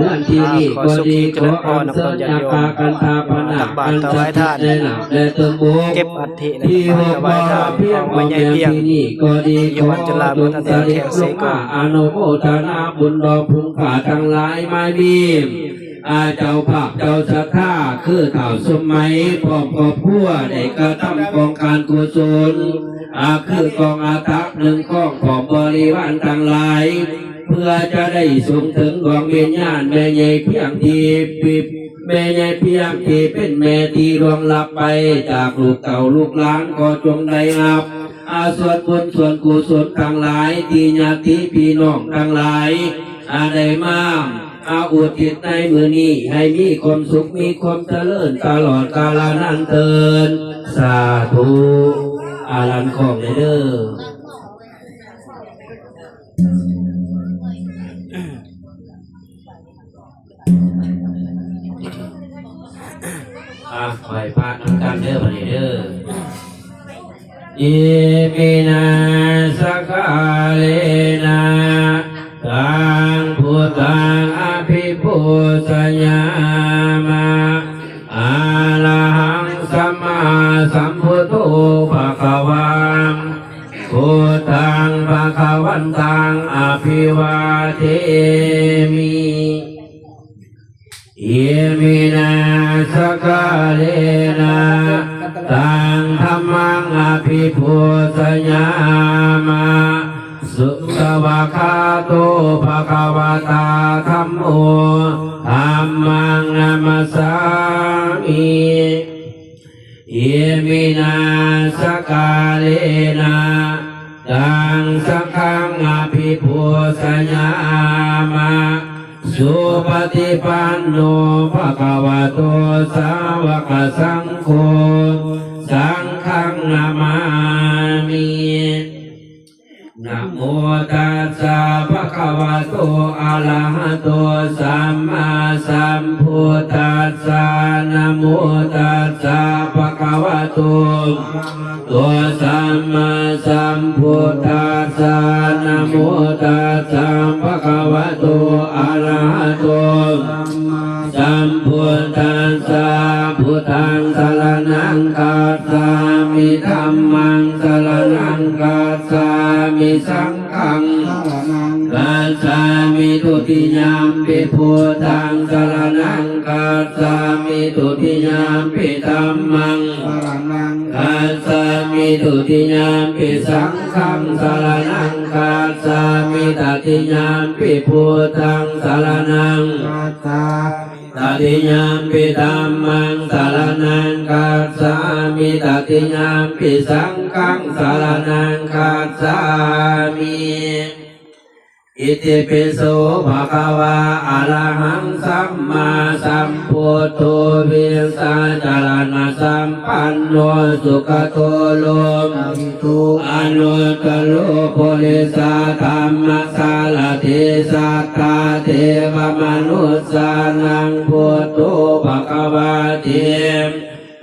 มือนที่นี่ก็ดีขออัญเชิญจากกากันทาปนากันจัดในหลักและเติมบุญที่หกบ่อเพียงของแม่ที่นี่ก็ดีขอจงเสด็จลงมาอนุโมทนาบุญดอกพุงขาทั้งหลายไม้บีมเจ้าภาพเจ้าศรัทธาคือเถ่าสมัยพร้อมครอบครัวได้กระทำกองการกุศลคือกองอาทักหนึ่งข้องของบริวารทั้งหลายเพื่อจะได้ส่งถึงดวงวิญญาณแม่ใหญ่เพียงที่แม่ใหญ่เพียงที่เป็นแม่ที่ดวงลับไปจากลูกเต่าลูกหลานก็จงได้รับส่วนบุญส่วนกุศลทั้งหลายที่ญาติพี่น้องทั้งหลายได้มาอุทิศในมือนี้ให้มีความสุขมีความเจริญตลอดกาลนานเทินสาธุอารันของเด้อคอยพระน้ำกันเด้อมาเด้ออิมินาสกาเลนะตังพุทธังอภิปุสยามะอะระหังสัมมาสัมพุทโธภะคะวันพุทธังภะคะวันตังอภิวาเทมิอิมินาสกาเลนะตังธัมมังอภิปุสยามะสุขวะคาโตภะคะวะตาธัมโมธัมมังนามัสสามิอิมินาสกาเลนะตังสังฆังอภิปุสยามะสุปฏิปันโนภะคะวะโตสาวกสังโฆสังฆังนามามินะโมตัสสะภะคะวะโตอะระหะโตสัมมาสัมพุทธัสสะนะโมตัสสะภะคะวะโตตัวสัมมาสัมพุทธัสสะนะโมตัสสะภะคะวะโตอะระหะโตสัมพุทธัสสะพุทธังสรณังคัจฉามิธัมมังสรณังคัจฉามิสังฆังคัจฉามิทุติยามปิพุทธังสรณังคัจฉามิทุติยามปิธัมมังคัจฉามิทุติยามปิสังฆังสรณังคัจฉามิตติยามปิพุทธังสรณังคัจฉาตติยามปิธัมมังสรณังคัจฉามิตติยามปิสังฆังสรณังคัจฉามิอิติปิโสภะคะวะอะระหังสัมมาสัมพุทโธวิสัชรณะสัมปันโนสุขโตโลกุอนุตตโรโพลิสาธัมมสารติสัตตาเทวมนุสสานังพุทโธภะคะวะเต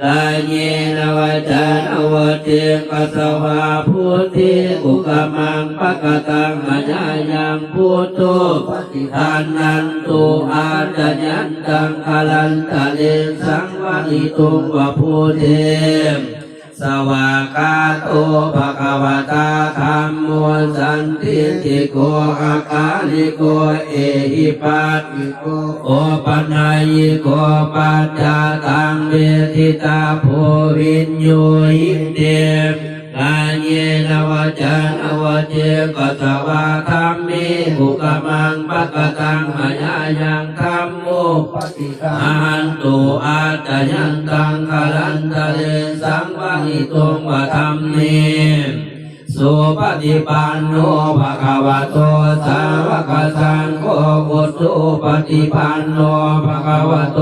กายเยนวัจนวเตกัสวะพุทธิกุกมังปะกตังมัจจายังพุทโธปฏิทานันตุอาจยันตังคลันตะเลสังวะหิตุงวะพุทเทสวากาโตภะคะวะตาธัมโมสันติติโกอาคาลิโกเอหิปัสสิโกโอปัญญิโกปัจจตังเวทิตาโพวิญโยหิเตกายเยนวัจนวเจกัสวะธัมมิกุกมังปะกตังมัจจายังธัมโมปฏิฆาหันตุอาจยันตังคลันตะเลสังวะหิตุงวะธัมเมสุปฏิปันโนภะคะวะโตสาวกสังโฆพุทโธปฏิปันโนภะคะวะโต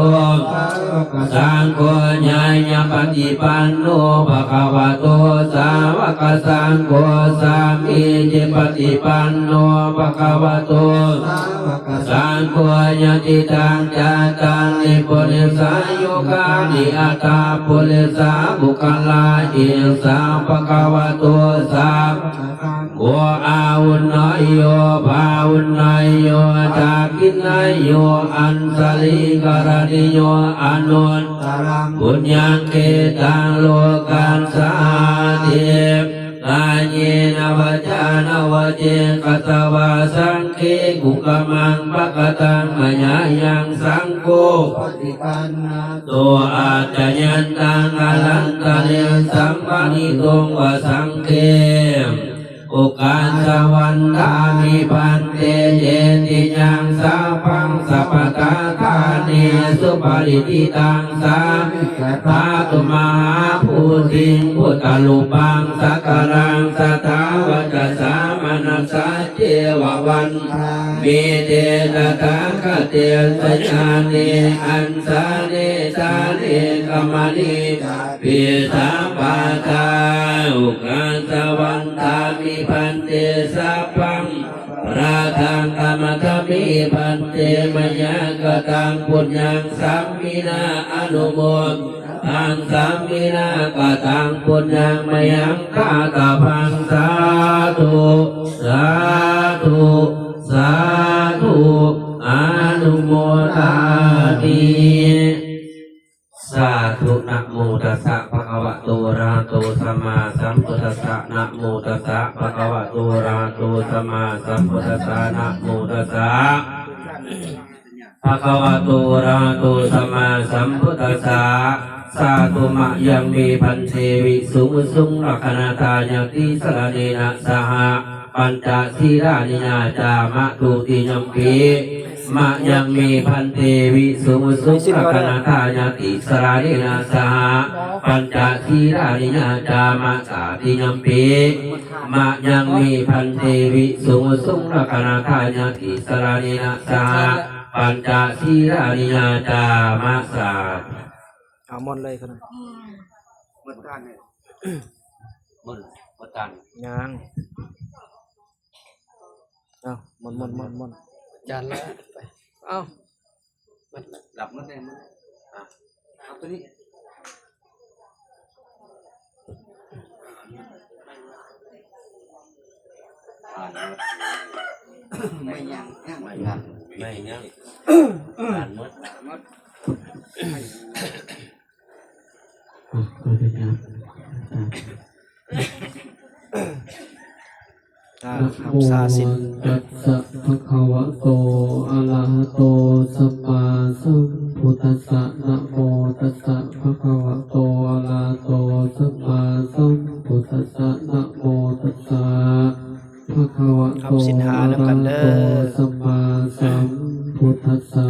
สังโฆญาณปฏิปันโนภะคะวะโตสาวกสังโฆสามีจิปฏิปันโนภะคะวะโตสังโฆญาติตังจาตังนิปุริสายุกานิอัตตาปุริสาบุคลาอิสาภะคะวะโตสาโม โออาวุนายโยภาวุนายโยจากินายโยอันสลิกรณิโยอนุตตรังบุญยังเกตังโลกันสาธิกายเยนวจานวเจกัตวาสังเคกุกมังปะกตังมยายังสังโฆปฏิปันนาตัวอาจยันตังอลันตเนสัมปนิตงวสังเคโอกาสวันตามิพันเตเยติยังสาพังสัพกาธาเนสุปริติตังสามิกตาตุมหาภูติงพุทธลูปังสักการังสัทธาวัจสามนัสสะเจววันมีเตตถาคเตสญาเนอันสาเนสาเนกมณีปิสาปาทาอุกาสวันตามิพันเตสัพพังราทังธรรมธรรมิพันเตมยกตังปุญญังสัมมินาอนุโมทังสัมมินากตังปุญญังมยังกาตาพังสาธุสาธุสาธุอนุโมทามิสาธุนะโมตัสสะภะคะวะโตอะระหะโตสัมมาสัมพุทธัสสะนะโมตัสสะภะคะวะโตอะระหะโตสัมมาสัมพุทธัสสะนะโมตัสสะภะคะวะโตอะระหะโตสัมมาสัมพุทธัสสะสาธุมะยังมีพันเทวิสุงสุงลักขณาทายติสรเนนะสหปัญจศีลานิยาจามะตุติยัมปีมะยังมีพันเทวิสุงสุงลักขณาทายติสรเนนะสหปัญจศีลานิยาจามะสาติยัมปีมะยังมีพันเทวิสุงสุงลักขณาทายติสรเนนะสหปัญจศีลานิยาจามะสาเอาหมดเลยคนนั้นหมดการเนี่ยหมดการยังเอาหมดจานละเอามันหลับมันแน่มันเอาตัวนี้ไม่ยังไม่ยังการหมดก็เป็นครับทำซาสินตัสสะภะคะวะโตอะระหะโตสัมมาสัมพุทธัสสะนะโมตัสสะภะคะวะโตอะระหะโตสัมมาสัมพุทธัสสะนะโมตัสสะภะคะวะโตอะระหะโตสัมมาสัมพุทธัสสะ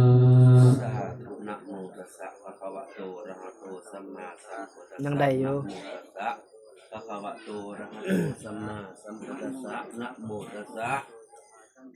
นะโมตัสสะภะคะวะโตอะระหะโตสัมมาสัมพุทธัสสะยังได้อยู่ภะคะวะโตอะระหะโตสัมมาสัมพุทธัสสะนะโมตัสสะ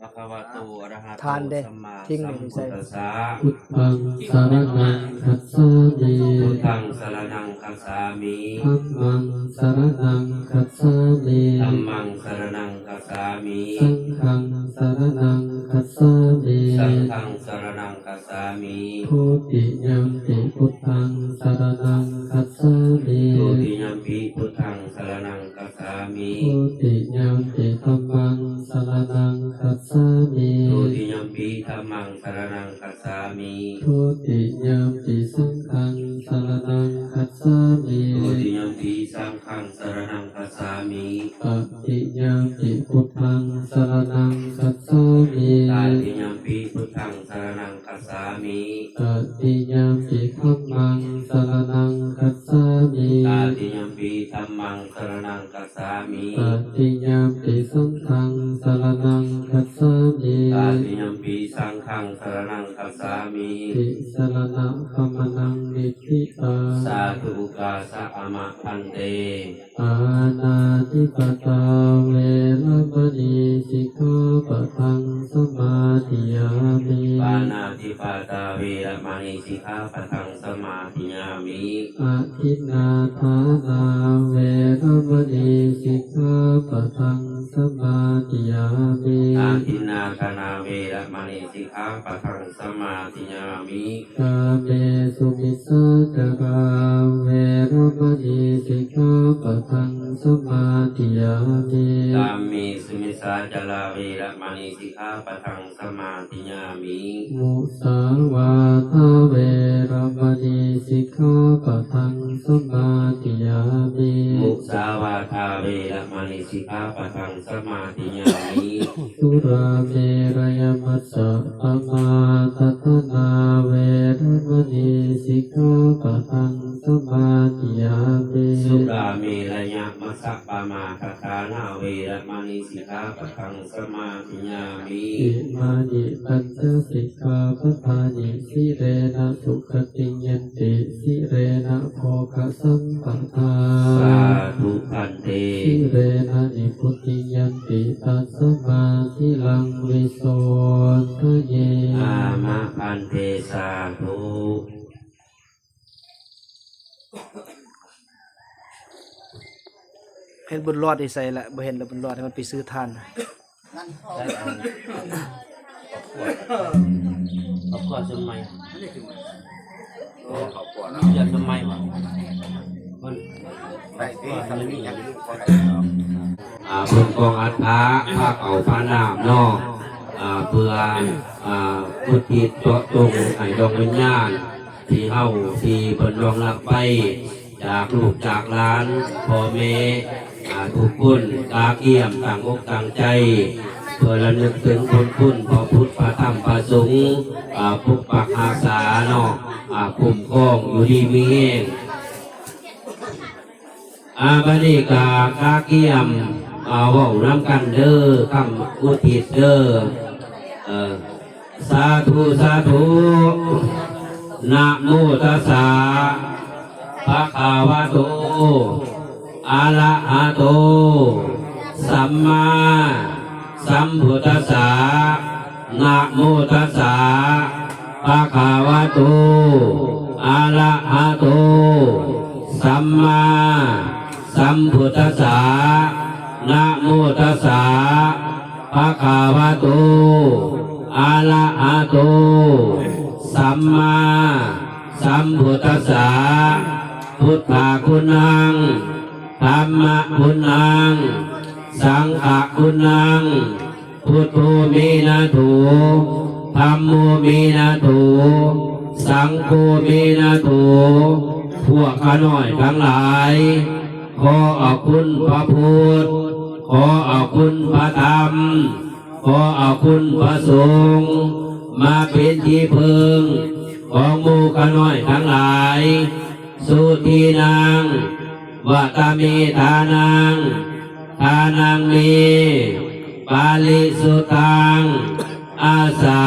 ภะคะวะโตอะระหะโตสัมมาสัมพุทธัสสะพุทธังสรณังคัจฉามิพุทธังสรณังคัจฉามิธัมมังสรณังคัจฉามิธัมมังสรณังคัจฉามิสังฆังสรณังคัจฉามิสังฆังสรณังคัจฉามิทุติยัมปิพุทธังสรณังคัจฉามิทุติยัมปิพุทธังสรณังคัจฉามิทุติยัมปิธัมมังสรณังคัจฉามิทุติยัมปิธัมมังสรณังคัจฉามิทุติยัมปิสังฆังสรณังคัจฉามิทุติยัมปิสังฆังสรณังคัจฉามิตติยัมปิพุทธังสรณังคัจฉามิตติยัมปิพุทธังสรณังคัจฉามิตติยัมปิธัมมังสรณังคัจฉามิตติยัมปิธัมมังสรณังคัจฉามิตติยัมปิสังฆังสรณังคัจฉามิตติยัมปิสังฆังสรณังคัจฉามิติสรณะกัมมนังนิทิตาสาธุกาสะอะมะพันเตปานาติปตาเวรมณีสิกขาปะทังสมาธิยามิปานาติปตาเวรมณีสิกขาปะทังสมาธิยามิอาทินนาทานาเวรมณีสิกขาปะทังสมาธิยามิอาทินนาทานาเวรมณีสิกขาปะทังสมาธิยามิกาเมสุมิสสะจาราเวรมณีสิกขาปะทังสมาธิยามิกาเมสุ สาจาราเวระมณีสิกขาปะทังสมาธิยามิ มุสาวาทาเวรมณีสิกขาปะทังสมาธิยามิ มุสาวาทาเวระมณีสิกขาปะทังสมาธิยามิ สุราเมรยมัสสะปมาทัฏฐนาเวรมณีสิกขาปะทังสมาธิยามิ สุราเมรยมัสสะปะมาทัฏฐานาเวระมณีสิกขาปะทังสมาธิยามิ อิมานิปัญจสิกขาปทานิสิเรนะสุขติยันติสิเรนะโภคสัมปทา สาธุพันเต สิเรนะนิพุตติยันติตัสมาธิลังวิโสทะเย อามะพันเตสาธุ เห็นบุญรอดได้ใส่ละบ่เห็นแล้วบุญรอดให้มันไปซื้อทาน ได้เอาขอบคุณสมัยขอบคุณอยากสมัยวะมันไปที่ทำนี่อย่างนี้เพิ่งกองอัฐาภาคเอาพระนามนอกเพื่อพุทธิตเจาะจงให้ดวงวิญญาณที่เฮาที่เพิ่นรองรับไปจากลูกจากหลานพ่อแม่ทุกคนตาเกี่ยมต่างอกต่างใจเพื่อระลึกถึงคุณพระพุทธพระธรรมพระสงฆ์ปกปักอาสาเนาะคุ้มครองอยู่ดีมีแห่งบริกากาเกี่ยมเว้าน้ำกันเด้อคำอุทิศเด้อสาธุสาธุนะโมตัสสะภะคะวะโตอะระหะโตสัมมาสัมพุทธัสสะนะโมตัสสะภะคะวะโตอะระหะโตสัมมาสัมพุทธัสสะนะโมตัสสะภะคะวะโตอะระหะโตสัมมาสัมพุทธัสสะพุทธาคุณังธัมมะคุณังสังฆคุณังพุทโธมีนาโถธัมโมมีนาโถสังโฆมีนาโถพวกข้าน้อยทั้งหลายขอเอาคุณพระพุทธขอเอาคุณพระธรรมขอเอาคุณพระสงฆ์มาเป็นที่พึ่งของหมู่ข้าน้อยทั้งหลายสุทีนางวัตมีทานังทานังมีปาลิสุตังอาสา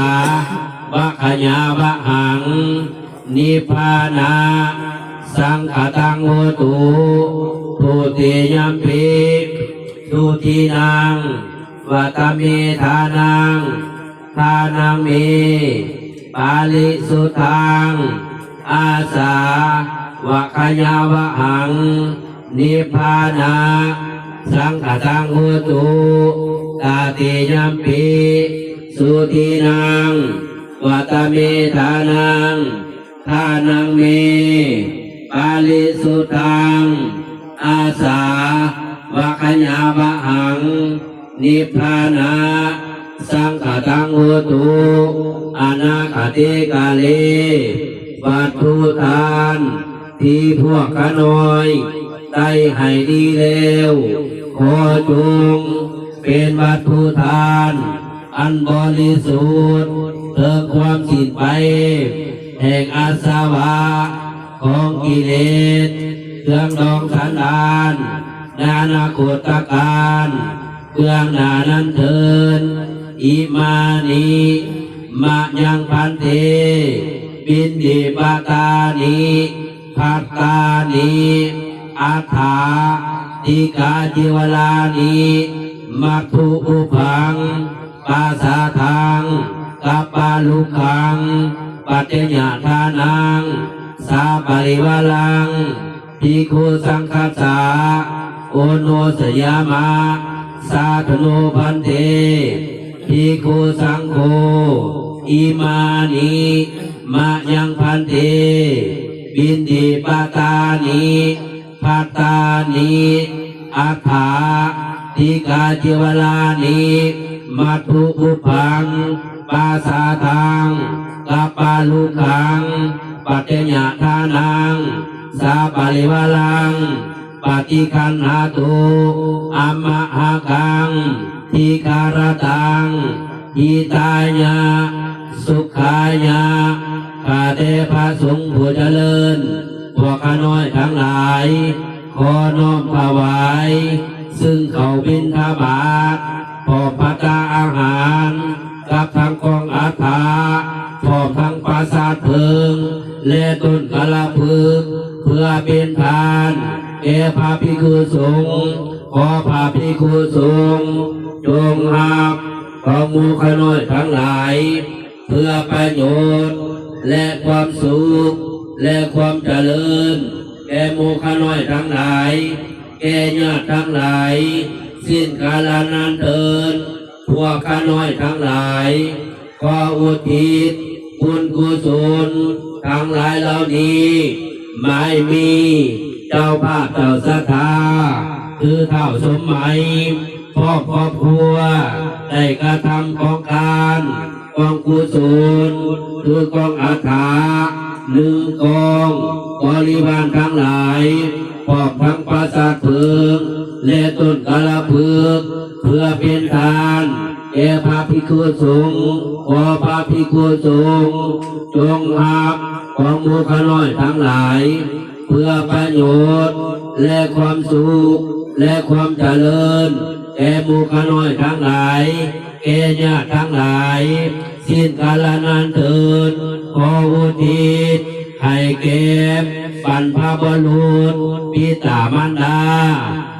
วะขญาวะหังนิพพานาสังฆตังโหตุทุติยัมปิสุทีนางวัตมีทานังทานังมีปาลิสุตังอาสาวะขญาวะหังนิพพานาสังฆตังโหตุตาติยัมปิสุทีนังวัตมีทานังทานังมีปาลิสุตังอาสาวะขญาวะหังนิพพานาสังฆตังโหตุอนาคติกาเลวัตถุทานที่พวกข้าน้อยได้ให้ดีแล้วขอจงเป็นวัตถุทานอันบริสุทธิ์เติมความสิ้นไปแห่งอาสวะของกิเลสเครื่องดองสันดานนานาโคตการเบื้องหน้านั้นเถินอิมานิมะยังพันเตบินดีปาตานิภัตตานิอัฏฐาติกาจิวลานิมัคคุอุพังปาสาทังกัปปาลุคังปัจจญาทานังสาปริวาลังภิกขุสังคัสสะโอโนสยามะสาธโนพันเตภิกขุสังโฆอิมานิมะยังพันเตบินดีปาตานิภัตตานิอัฏฐา ติกาจิวลานิมัตถุปุพังปาสาทังกัปปาลุขังปัจเจญาทานังสาปาริวาลังปฏิคันหาตุอัมมะหะกังทิคารตังหิตายะสุขายะข้าแต่พระสงฆ์ผู้เจริญพวกข้าน้อยทั้งหลายขอน้อมถวายซึ่งเขาบิณฑบาตพร้อมภัตตาอาหารกับทั้งกองอาถาพร้อมทั้งปราสาทเพลิงและต้นกะละพึกษ์เพื่อเป็นทานแก่พระภิกษุสงฆ์ขอพระภิกษุสงฆ์จงรับของหมู่ข้าน้อยทั้งหลายเพื่อประโยชน์และความสุขและความเจริญแก่หมู่ข้าน้อยทั้งหลายแก่ญาติทั้งหลายสิ้นกาลนานเทินพวกข้าน้อยทั้งหลายขออุทิศบุญกุศลทั้งหลายเหล่านี้ไม่มีเจ้าภาพเจ้าศรัทธาคือเท่าสมมัยพ่อครอบครัวได้กระทำของการกองกุศลคือกองอาถาหนึ่งกองบริวารทั้งหลายพร้อมทั้งปราสาทเพลิงและต้นกะละพึกษ์เพื่อเป็นทานแก่พระภิกษุสงฆ์ขอพระภิกษุสงฆ์จงรับของหมู่ข้าน้อยทั้งหลายเพื่อประโยชน์และความสุขและความเจริญแก่หมู่ข้าน้อยทั้งหลายแก่ญาติทั้งหลายสิ้นกาลนานเถิดขออุทิศให้แก่บรรพบุรุษปิตามารดา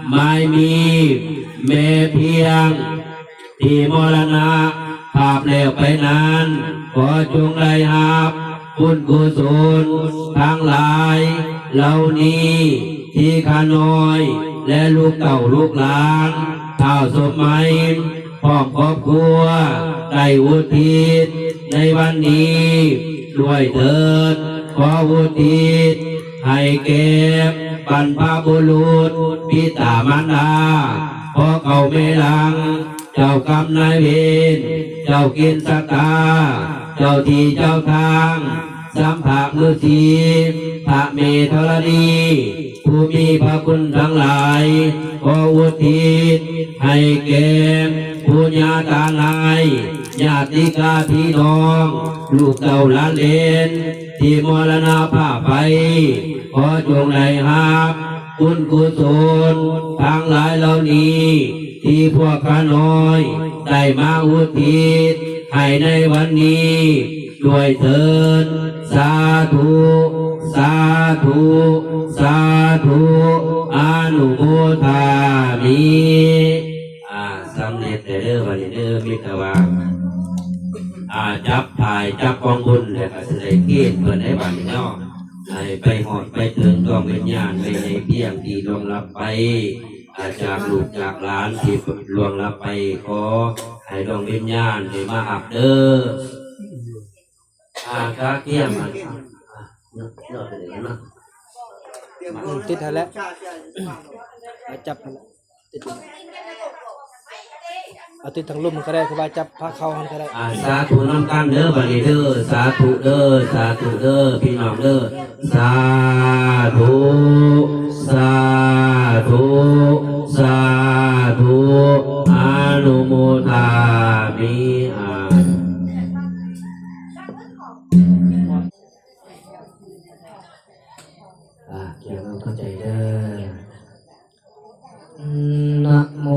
ไม่มีแม่เพียงที่มรณะภาพแล้วไปนั้นขอจงได้รับบุญกุศลทั้งหลายเหล่านี้ที่ข้าน้อยและลูกเต่าลูกหลานเท่าสมัยพร้อมครอบครัวได้อุทิศในวันนี้ด้วยเถิดขออุทิศให้แก่บรรพบุรุษปิตามารดาเพราะเขาไม่ลังเจ้ากรรมนายเวรเจ้ากินสตาเจ้าที่เจ้าทางสัมภะฤาษีพระเมธรณีผู้มีพระคุณทั้งหลายขออุทิศให้แก่ผู้ญาตาลายญาติกาพี่น้องลูกเต่าหลานเลนที่มรณภาพไปขอจงได้รับบุญกุศลทั้งหลายเหล่านี้ที่พวกข้าน้อยได้มาอุทิศให้ในวันนี้ด้วยเถิดสาธุสาธุสาธุอนุโมทามิสำเร็จแต่เด้อวันนี้เด้อมิตรว่าจับถ่ายจับกองบุญเลยก็แสดงเกณฑ์เพื่อนให้บันเนาะให้ไปหอดไปถึงดวงวิญญาณไม่ในเพียงที่ลวงลับไปจากลูกจากหลานที่ลวงลับไปขอให้ดวงวิญญาณได้มาหับเด้อกาเกี่ยมติดให้แล้วมาจับมันติดเอาติดทางลุ่มมันก็ได้คือว่าจับพระเข้ามันก็ได้สาธุน้ำกันเด้อบัดนี้เด้อสาธุเด้อสาธุเด้อพี่น้องเด้อสาธุสาธุสาธุอนุโมทามิเกี่ยวกับเข้าใจเด้อนะโม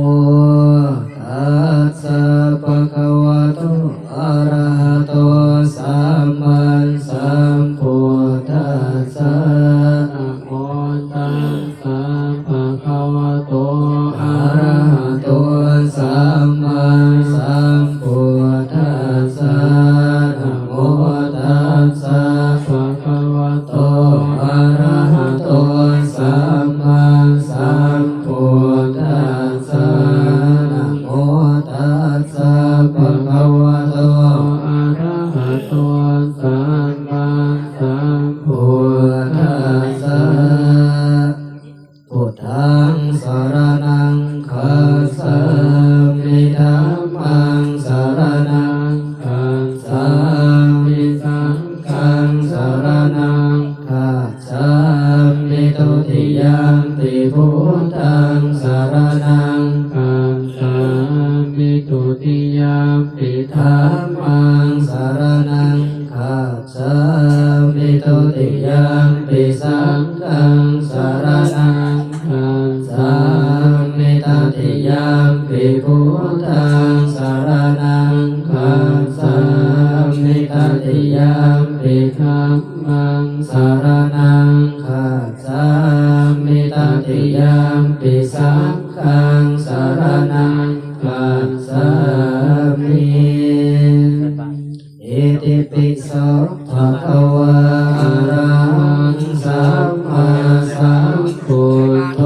ตัสสะภะคะวะโตอะระหะโตสัมมาสัมพุทธัสสะนะโมตัสสะภะคะวะโตอะระหะโตสัมมาสัมพุทธัสสะนะโมตัสสะภะคะวะโตอะระหะโตสัมมาสัมพุทธัสสะนะโมตัสสะภะคะวะโตอะระหะโตสัมมาสัมพุทธัสสะพุทธังสรณังคัสสะ งสารนังคัจฉามิทุติยมปิพุทธังสารนังคัจฉามิทุติยมปิธัมมังสารนังคัจฉามิทุติยมปิสังฆังสารนังคัจฉามิตติยมปิพุทธังสารนังคัจฉามิตติยมปิธัมมังสารนังคัจฉามิตติยมปิสังฆังสารนังคัจฉามิอิติปิโสภะคะวะอะระหังสัมมาสัมพุทโธ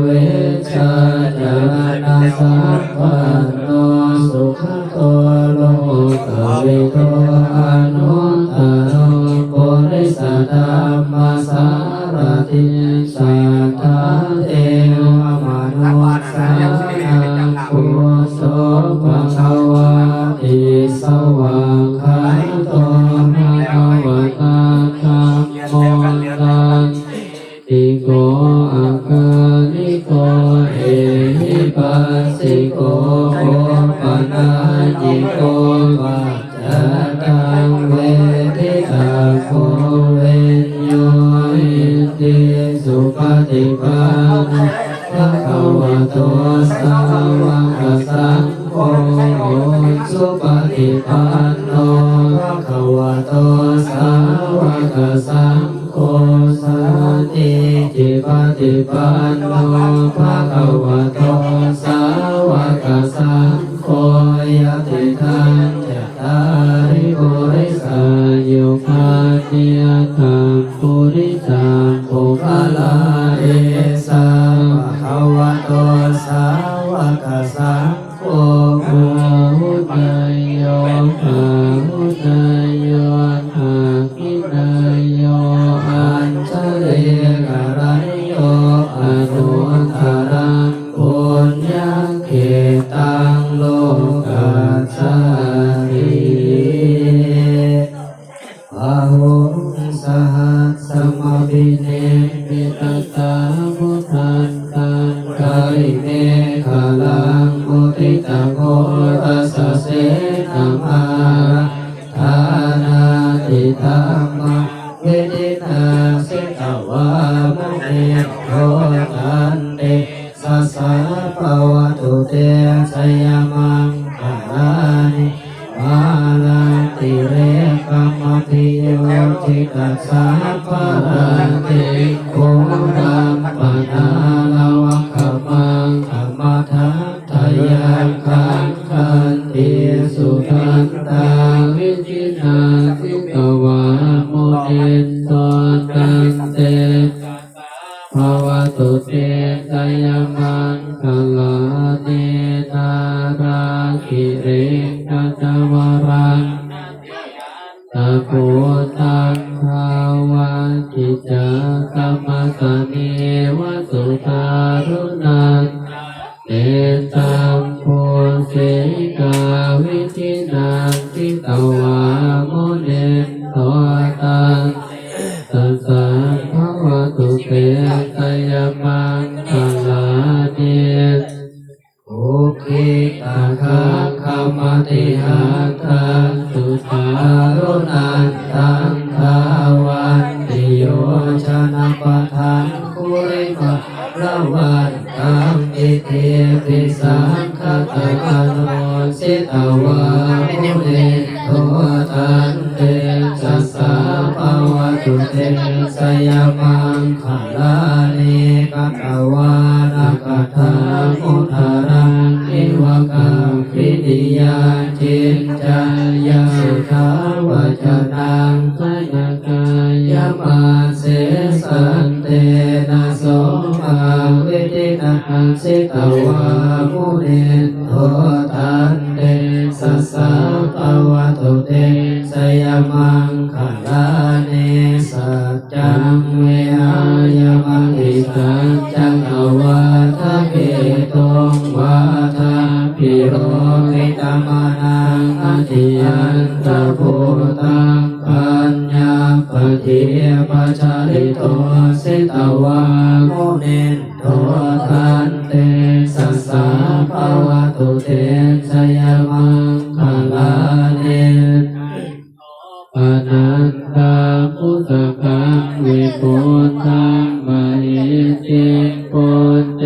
เวชะจารณะสัพพะโนสุขโตโลกวิโตอนุตตโรปุริสธรรมสารติสัทธาเทวมนุสสานังปุโสภะคะวะติสวะคะโตภะคะวะตาธัมโมตันติโกอะกาลิโกเอหิปัสสิโกโอปนาญิโกปัจจตังเวทิตาโคเวนโยอิติสุปฏิปันโนภะคะวะโตสาวกสังโฆสุปฏิปันโนภะคะวะโตสาวกสังโฆสันติปฏิปันโนภะคะวะโตสาวกสังโฆยะติทังจัตตาริปุริสายุคาติยคัมปุริสังปุคลาเอสาภะคะวะโตสาวกสังโฆภะหุตโยภะหุตโยภะคินโยอัญชลิกรัญโยอนุตตรังปุญญเขตังโลกัสสามิภะหุงสหัสสมวิเนมิตตามุทันตังกาลิเมฆลังมุติตะโกตัสสะเสนามาทานาติธัมมังเวทินาสิตวามุเนโทตันเตสัสสะภวตุเตชยมังคารานิมาลันติเรกัมมพิโยทิตัสสะภะรันติโครัมปนาลาวัคขมังธรรมทัตถยังคังคันติสุทันตาวิจินาสิกวาโมเนตตันเตภวตุเตสยมังคลาเนนาราคิเรกัจวรังตะโพตังภาวะกิจจกัมมัสสเนวสุตารุนังเตตังโพสิกาวิจินังสิตวาโมเนโทตังสัสสะภวตุเตสยมังคลาเนโอคิตาคังคมติหัตถังสุตารุนันตังภาวันติโยชนะปะทังคุริมะระวันตังอิติปิสังขตะอโนสิตวามุเนโทตันเตสัสสะภวตุเตสยมังคลานิกัตวานะกัตถามุทารังนิวกังปิติยาจินจายาสุขาวจนังสยกายมาเสสันเตนะโสมาวิตินะสิตวามุเนโทตันเตสัสสะภวตุเตสยมังคลาเนสัจจังเวหายมังอิสัจจังอวาทะเกตุงวาทะพิโรมิตมานังอธิยันตะโพตังปัญญา ทิปัจจาริโตสิตวาโมเนโททันเตสัสสะภาวะตุเตชยมังคลาเนปนันตาพุทธกังวิปุตตังมหิติปุตเต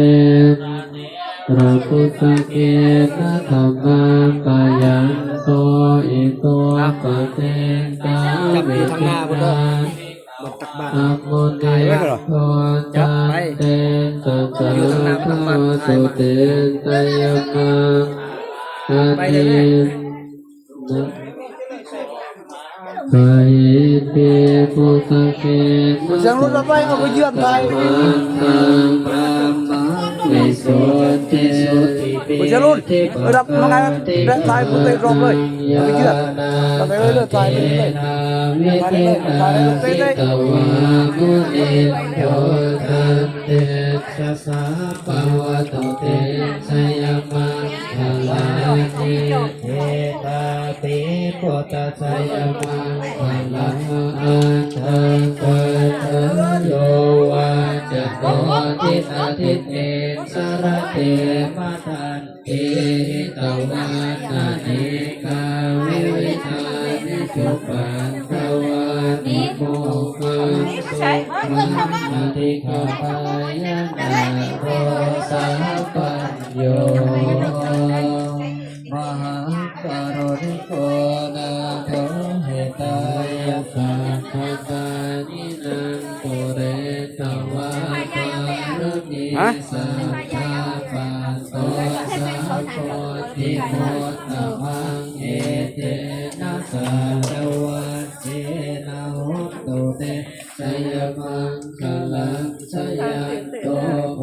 พระพุทธเกศธรรมังกายันโตอิโตปะเตกาเวทิตา บทตักบาตร อัมมุนีโทจันเตสัจจะธรรมสุเตตยมังอาทินะไปติพุทธเกศ Jangan lupa apa yang aku jual baik. วิสุทธิสุทธิปิ Jalur, berap mengayak dan tarik putih romเลยไปเชื่อแต่ไปเรื่อยๆตายไปเรื่อย วิเทนาสิตวามุนิโยทันเตชะสาปวะโตเตชยมังคลานิเทตาติปุตตะชยมังคลาอันตังเตโยวาจะโตทิสาทิเตสรเตมะทันเตตวานาเนกาวิวิธานิจุปันตวานิโมขังสุขังอธิคาปายนาโรสาปัญโยมหังกโรนิโกนาโตเหตายะสัพพกานินังปุเรตวาปารมีสัพพะปัสโตสัพโพธิโมตตมังเอเตนะสัจวัจเจนะโหตุเตชยมังคลังชยันโตโพ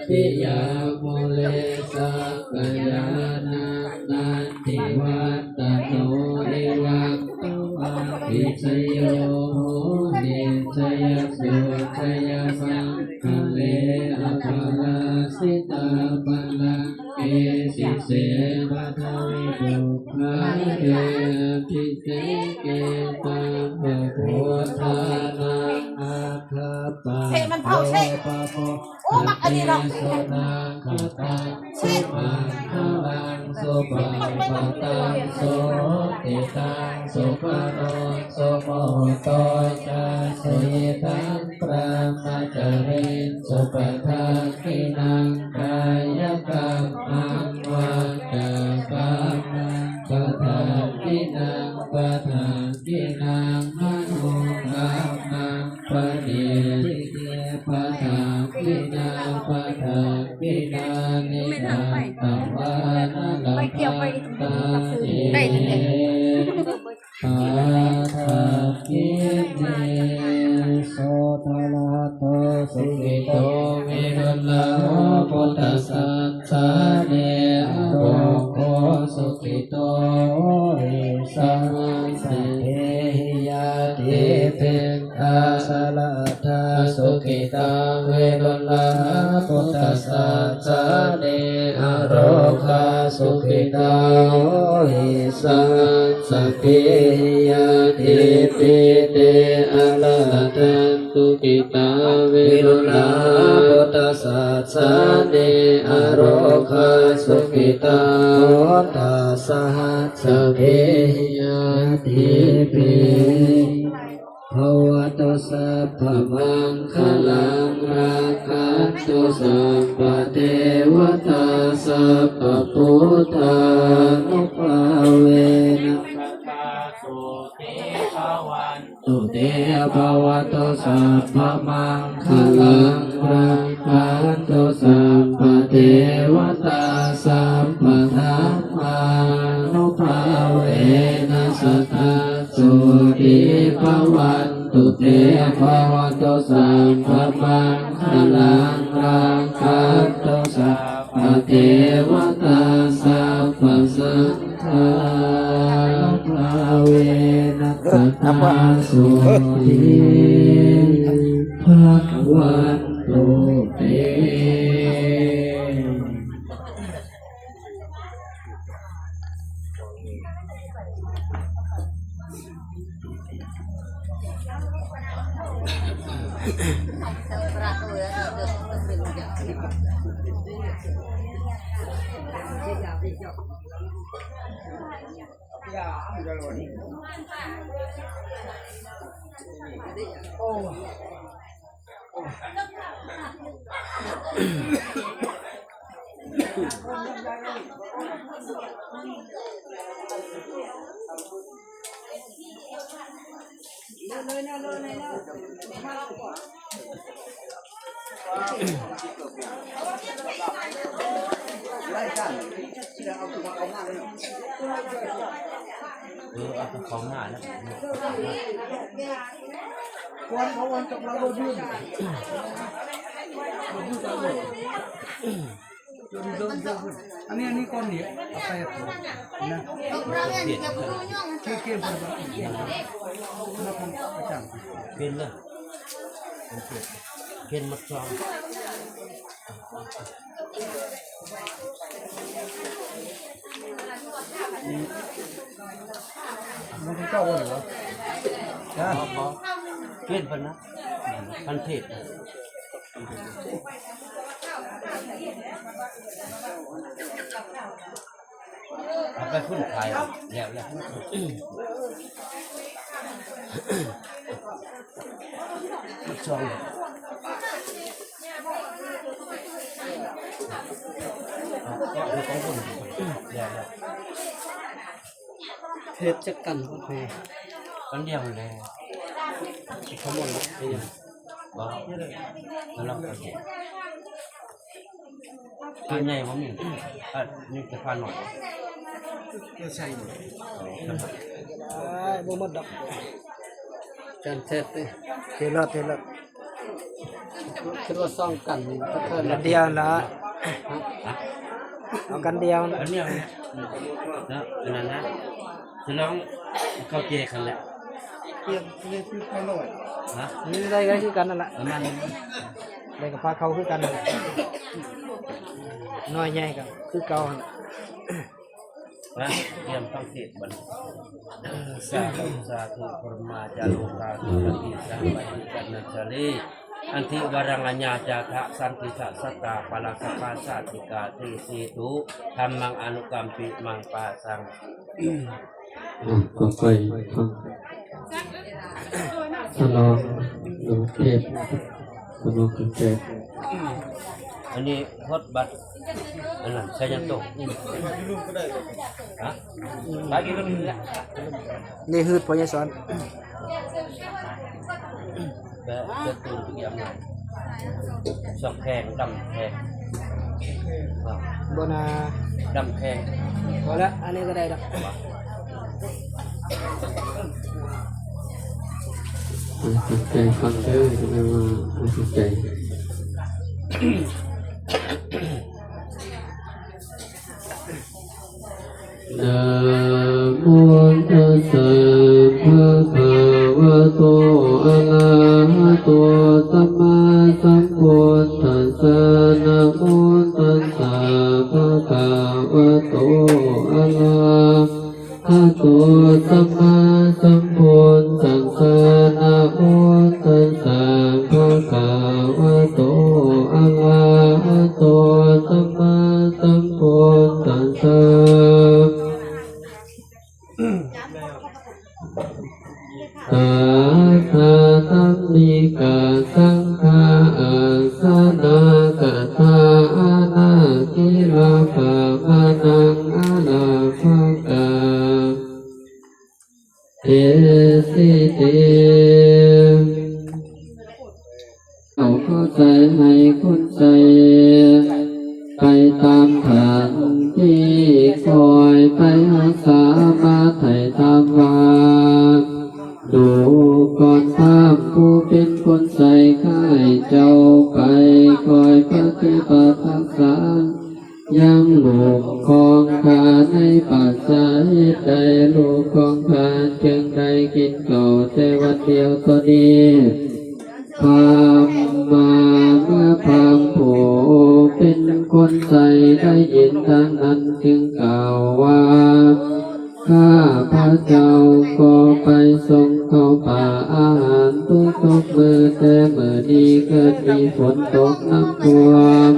ธิยาโมเลสักกายานังนันติวัตตโนนิวัตตวะวิชโยโหนิชยสุชยมังคะเลอภาลาสิตาปัลลังเกสิเสวัทวิบุคาเกปิเสเกตังเบพุทธานังอาคาปะโยปะโพอันนี้สุนังคตังสุมังคลังสุปังปะตังสุติตังสุปโนสุโมโตจัสสุยิตังปรามาจารินสุปทังกินังกายกรรมังวาจากรรมังปะทังกินังปะทังกินังมโนกรรมังปะเนติเกปะทังกินังปะทังกินังนิสังตวานะลังตาเออาทาคิเนโสทาลาโตสุขิโตวิรุณโลพุทธัสสะสาเนอโรโกสุขิโตหิสังสัพเพหิยาติเป็นอาสาลทาสุขิตาเวรุณโลพุทธัสสะสาเนอโรคาสุขิตาหิสังสัพเพหิยาติปิเตอะระหะตังสุขิตาวิรุณาพุทธัสสะสาเนอโรคาสุขิตาตัสสะสัพเพหิยาติปิภวตุสัพพมังคลังราคันตุสัพพเทวตาสัพพพุทธานุภาเวนะตุเตภวตุสัพพมังคลังราคันตุสัพพเทวตาสัพพธัมมานุภาเวนะสัทธาสุติภวันตุเตภวตุสัพพมังคลังราคันตุสัพพเทวตาสัพพสังฆาภาเวนะสัทธาสุติภวันตุเต เอาของหน้าแล้ว วันจบแล้วโดนยื่นอันนี้ก้อนเหนียวเอาไปนะเกี่ยวกับนักประจำ เป็นเลยเป็นมัดจอง มันเป็นเจ้าเหรอพอเป็นพันนะพันเทศเอาไปพุ่นไทยแล้วมัดจองก็ต้องพุ่นแล้ว เพชรจะกันโอเค con đeo này có một loại bây giờ đó nó lọc cái gì cái này có mình như cái khoan nổi ใช่ บ่หมดดอกกันเทศเลยเทลอดคิดว่าซ่องกันถ้าเพิ่นเดียวละเอากันเดียว cái đeo này đó cái này nè thì nó cao kê khăn lẹ เกี่ยวกับคือข้าวหน่อย hả นี่ได้ก็คือกันนั่นแหละ cái này ได้กับพาเขาคือกันนั่นแหละน้อยใหญ่กับคือเก่าหั่น đó emต้องเสียบมันสาธุสาธุปรมาจารุกาตุติสัมปติจันนชลีอันทิวรังอัญญาจาทะสันติสัสตาปลัสสะปาสาติกาติสีตุธรรมังอนุกรรมปิมังปาสัง ต่อไปฟังสนองดูเทพสนองกุญแจ อันนี้ฮอตบัตอันนั้นใช้ยันโตฮะไปกินลูกนี่แหละ นี่ฮืดพอยายสอน แต่จะตื่นทุกอย่างเลยสองแขงดำแขง บ่นา ดำแขง พอแล้วอันนี้ก็ได้ดอก กุญแจฟังเด้อทำไมว่ากุญแจนะโมตัสสะภะคะวะโตอะระหะโตสัมมาสัมพุทธัสสะนะโมตัสสะภะคะวะโตอะระหะโตสัมมาสัมพุทธัสสะนะโมตัสสะภะคะวะโตอะระหะโตสัมมาสัมพุทธัสสะตาตาธัมมิกาสังฆาอาสนากตาอานาคิลาภามานังอาลาภกาเอสิเตเอาเข้าใจให้คุณใจไปตามฐานที่คอยไปอาสามาไถ่ทำวาดูก่อนภาพผู้เป็นคนใส่ข้ายเจ้าไปคอยปฏิบัติรักษายังลูกของข้าในปัจจัยใดลูกของข้าจึงได้กินเก่าแต่วันเดียวตัวนี้พามมาเมื่อพามผู้เป็นคนใส่ได้ยินท่านนั้นจึงกล่าวว่าข้าพระเจ้าก็ไปส่งเข้าป่าอาหาร ทุกทุกมือแต่มือนี้เกิดมีฝนตกน้ำท่วม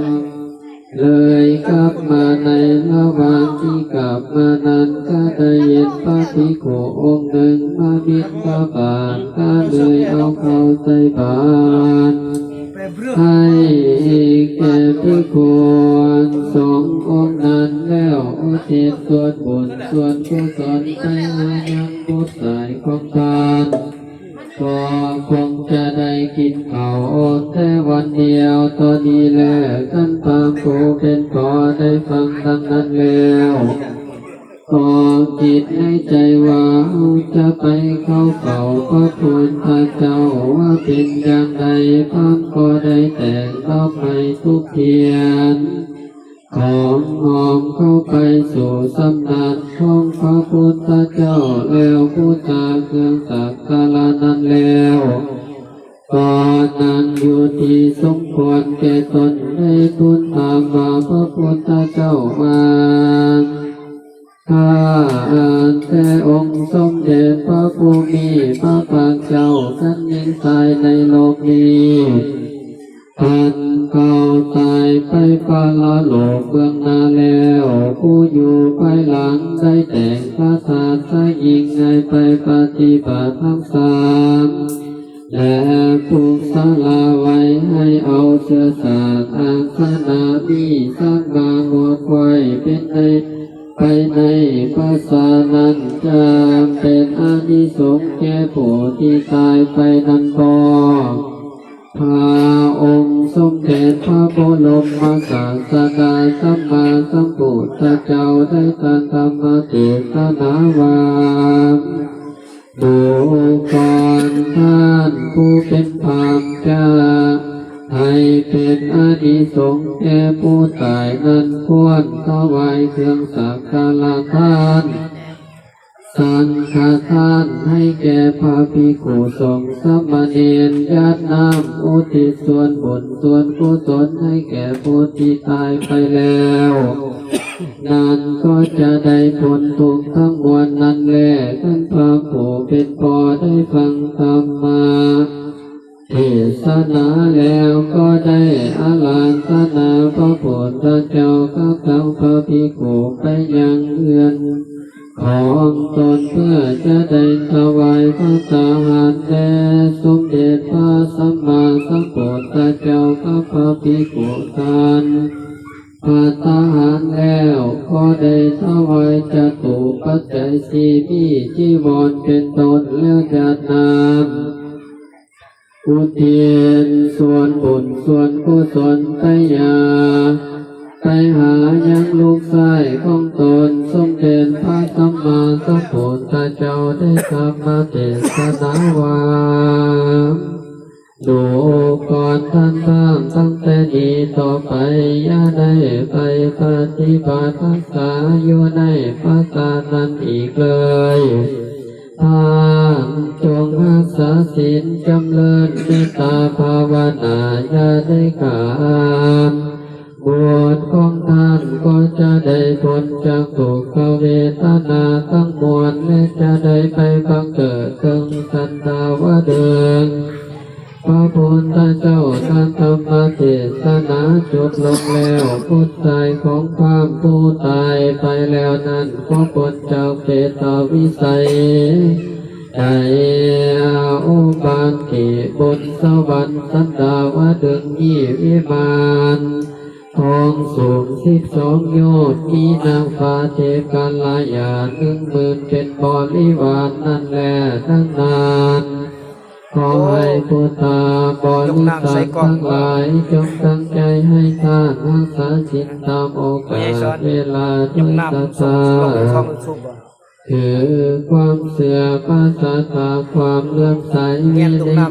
เลยกลับมาในระหว่างที่กลับมานั้นก็ได้เห็นพระภิกขุองค์หนึ่งมาบิณฑบาตก็เลยเอาเข้าใส่บาตรให้แก่ภิกขุสององค์นั้นแล้วอุทิศส่วนบุญส่วนกุศลไปให้ยังบุตรสายของทานก็คงจะได้กินข้าวแต่วันเดียวตอนนี้แหละท่านพระครูเป็นขอได้ฟังดังนั้นแล้วก็คิดในใจว่าจะไปเข้าเฝ้าพระพุทธเจ้าว่าเป็นอย่างไรพระก็ได้แต่งเข้าไปทุกเทียนของหอมเข้าไปสู่สำนักของพระพุทธเจ้าแล้วพุทธาเครื่องสักการะนั้นแล้วก็นั่งอยู่ที่สมควรแก่ตนได้ทูลถามว่าพระพุทธเจ้ามาข้าแต่องค์สมเด็จพระภูมิพระภาคเจ้าท่านยิ่งตายในโลกนี้ท่านเข้าตายไปปาลโลกเบื้องหน้าแล้วผู้อยู่ภายหลังได้แต่งพระธาตุให้ยิ่งให้ไปปฏิบัติทั้งสามและปลูกศาลาไว้ให้เอาเสื้อสาดอาสนะมีสร้างมาหัวควายเป็นในไปในภาษานั้นจะเป็นอานิสงส์แก่ผู้ที่ตายไปนั้นก็พระองค์สมเด็จพระบรมศาสดาสัมมาสัมพุทธเจ้าได้ตรัสธรรมเทศนาว่าดูก่อนท่านผู้เป็นพามเจ้าให้เป็นอานิสงส์แก่ผู้ตายนั้นควรถวายเครื่องสักการะทานสังฆทานให้แก่พระภิกขุสงฆ์สามเณรญาติน้ำอุทิศส่วนบุญส่วนกุศลให้แก่ผู้ที่ตายไปแล้วนั้นก็จะได้ผลทุกทั้งมวลนั้นแหละท่านพระผู้เป็นพอได้ฟังธรรมะเทศนาแล้วก็ได้อาราธนาพระพุทธเจ้ากับทั้งพระภิกขุไปยังเรือนของตนเพื่อจะได้ถวายพระทหารแด่สมเด็จพระสัมมาสัมพุทธเจ้ากับพระภิกขุท่านพระทหารแล้วก็ได้ถวายจตุปัจจัยสี่มีจีวรเป็นต้นแล้วจัดนำอุทิศส่วนบุญส่วนกุศลไปไปหายังลูกชายของตนสมเด็จพระสัมมาสัมพุทธเจ้าได้กลับมาเทศนาว่าดูก่อนท่านทั้งตั้งแต่นี้ต่อไปอย่าได้ไปปฏิบัติรักษาอยู่ในภาษานั้นอีกเลยท่านจงรักษาศีลจำเริญเมตตาภาวนาอย่าได้ขาดบวชของท่านก็จะได้พ้นจากทุกขเวทนาทั้งมวลและจะได้ไปบังเกิดถึงสันดาวดึงพระพุทธเจ้าท่านธรรมเทศนาจบลงแล้วพุทธใจของความผู้ตายไปแล้วนั้นก็พ้นจากเปตวิสัยได้อุบานกิบนสวรรค์สันดาวดึงยี่วิมานทองสูง12 โยชน์มีนางฟ้าเทพกัลยา10,000เป็นบริวารนั่นแหละทั้งนานขอให้พุทธาบริษัททั้งหลายจงตั้งใจให้ทานรักษาศีลตามโอกาสเวลาด้วยศรัทธาคือความเสื่อพระศรัทธาความเลื่อมใสวิริยะ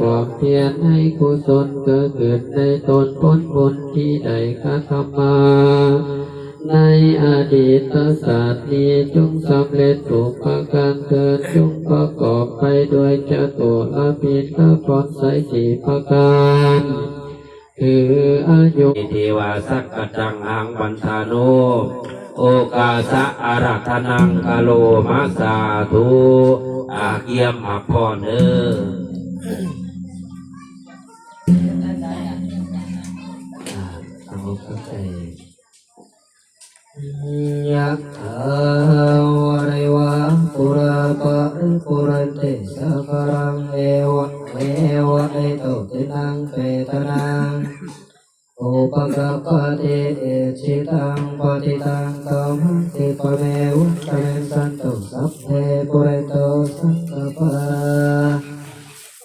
ความเพียรให้กุศลเกิดขึ้นในตนพ้นบุญที่ได้กระทำมาในอดีตศาสตร์นี้จงสำเร็จทุกประการเกิดจงประกอบไปด้วยจตุรพิธพรใส4 ประการคืออายุเทวาสักกจังอังบันทานุโอกาสะอารัธนังกะโลมาสาธุอาเกียมอัพพรเนอ เอาเข้าใจยักษ์เทวริวะปุระปะริปุระเตสัพพะรังเอวะเอตุตินังเปตนังอุปกัปปะเตเอชิตังปฏิตังกัมหังติปะเมวุตเมสันตุสัพเพปุเรโตสัพพปะ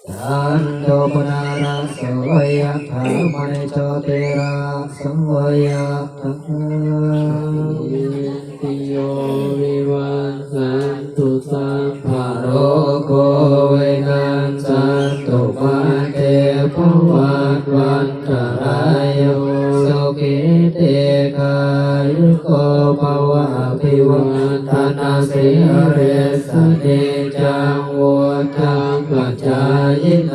ยันโตปนาราสวยะธามณิโชติราสวยะธาติโยวิวัสสันตุสัพพะโรโควินัสสันตุมาเตภวัตวันตรายโยสุขิเตกายุโกภวะอภิวัตนาสิเรสเนจังวุธังกัจจายโน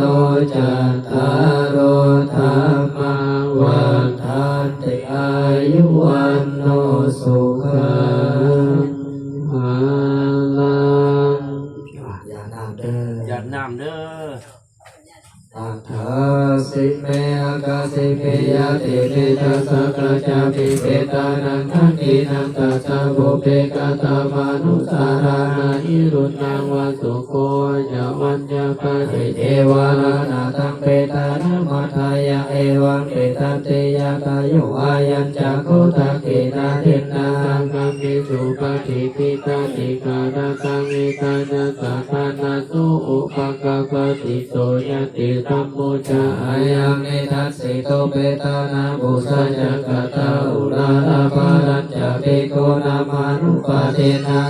จัตตารโอธรรมาวันทันติอายุวันโนสุขังภาลังอย่านามเด้อ อย่านำเด้อ อัฏฐาสิเมอากาสิเมยะติเมตัสสะกะจาปิเปตานังทักขินังตัสสะโภเปกะตามานุสารานาอิรุนังวาสุโคยะวัญญาปะติเทวารานาตังเปตานะมัทายะเอวังเปตันติยะกายุอายัญจักขุทักขินาทินนาคัมมิสุปฏิปิตาติการะกังเอตานะสัทธานาสุอุปกัปปติโสยติธัมโมจายังนิทัสสิโตเปตานาบุสัจจกตาอุราราภารัญจภิกขุนามานุปาเทนา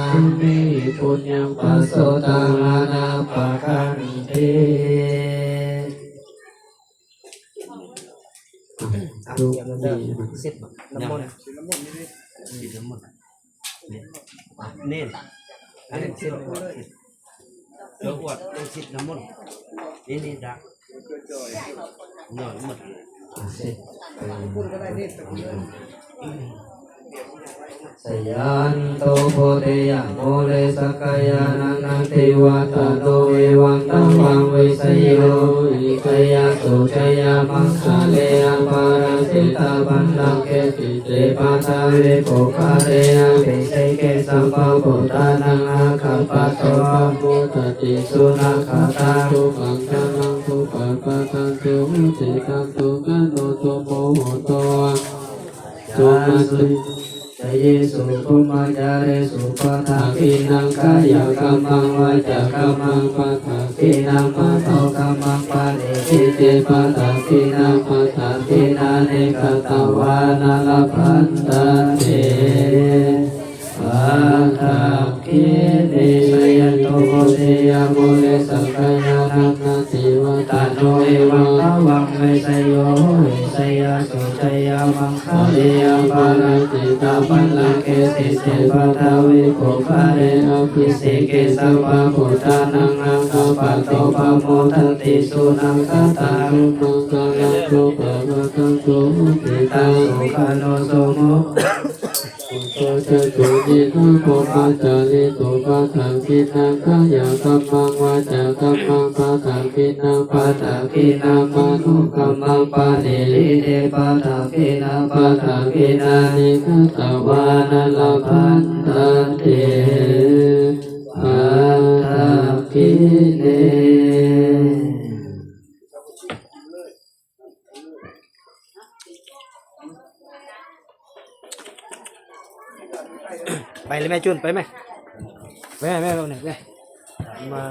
มิปุญญังปัสโสตังอานาปะคันติดูเสร็จน้ำมนต์ สีน้ำมันเนี่ยอันนี้สิแล้วอวดต้องสิน้ำมันนี่ดักหน่อยหมด เสร็จสยันโตโพเทยะโมเลสกายานันนันติวัตโนเอวังตัมวังวิสยโยอิกยาสุชยามังคาเลอะปาราสิตาบันลังเกติเตปาตาเวโกคาเรอะปิเสเกสัมปะโพตานังอาคัปปะโตโมตติสุนัขขตาตุปังกังตุปะปะตังตุมุติตังตุกันโนตุโมโหโตตุมัสสิสเยสุภุมาจาเรสุปะทาคินังกายกัมมังวาจากัมมังปะทาคินังปะโตกัมมังปะเนติเตปะทาคินังปะทาคินาเนกตวานาลพันตันเตปะทาคิเนสยันโตโมเทยะโมเลสังกายานันนาติวัตโนเอวังตวังเวสโยเวสยาสุชยามังคาเรยะปาราติตาปัลลังเกติเสปะทาวิโกภะเรอะภิเสเกสัมปะพุทธานังอังคปะโตปะโมทันติสุนังคตังมังคังโตปะปะตังโตติตังสุขโนโสโมโตเจตุจิตุโกปัจจาริโตปะทังคินังกายกัมมังวาจากัมมังปะทังคินังปะทังคินังปะนุกัมมังปะเนลิเตปะทังคินังปะทังคินานิคัตวานาลพันตันเตปะทังคิเนไปเลยแม่จุนไปไหมแม่เราเนี่ยแม่มา